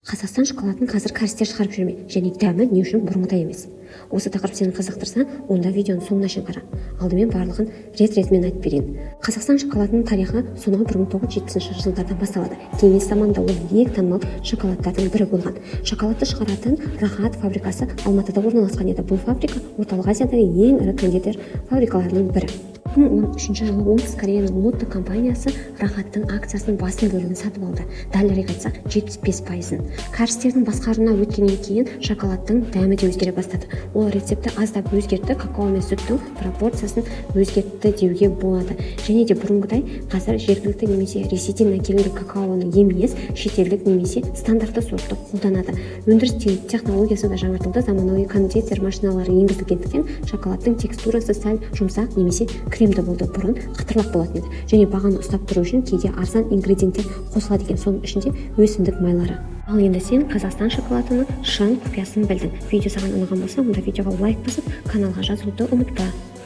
Қазақстан шоколадын қазір кәрістер шығарып жүр ме? Және дәмі не үшін бұрынғыдай емес? Осы тақырып сені қызықтырса, онда видеоны соңына шейін қара. Алдымен барлығын рет-ретімен айтып берейін. Қазақстан шоколадының тарихы сонау 1970 жылдардан басталады. Кеңес заманында ол ең танымал шоколадтардың бірі болған. Шоколадты шығаратын Рахат фабрикасы Алматыда орналасқан еді. Бұл фабрика орталық Азиядағы ең ірі кондитер фабрикаларының бірі. 2013 жылы оңтүстік Кореяның Лотто компаниясы Рахаттың акциясының басым бөлігін сатып алды. Дәлірек айтсақ 75%. Кәрістердің басқаруына өткеннен кейін шоколадтың дәмі де өзгере бастады. Ол рецепті аздап өзгертті, какао мен сүттің пропорциясын өзгертті деуге болады. Және де бұрынғыдай қазір жергілікті немесе Ресейден әкелінген какаоны емес, шетелдік немесе стандартты сортты қолданады. Өндіріс технологиясы да жаңартылды, заманауи кондитер машиналары енгізілгендіктен шоколадтың текстурасы сәл жұмсақ немесе кремді болды. Бұрын қытырлақ болатын еді. Және бағаны ұстап тұру үшін кейде арзан ингредиенттер қосылады екен, соның ішінде өсімдік майлары. Ал енді сен Қазақстан шоколадының шын құпиясын білдің. Видео саған ұнаған болса, онда видеоға лайк басып, каналға жазылуды ұмытпа.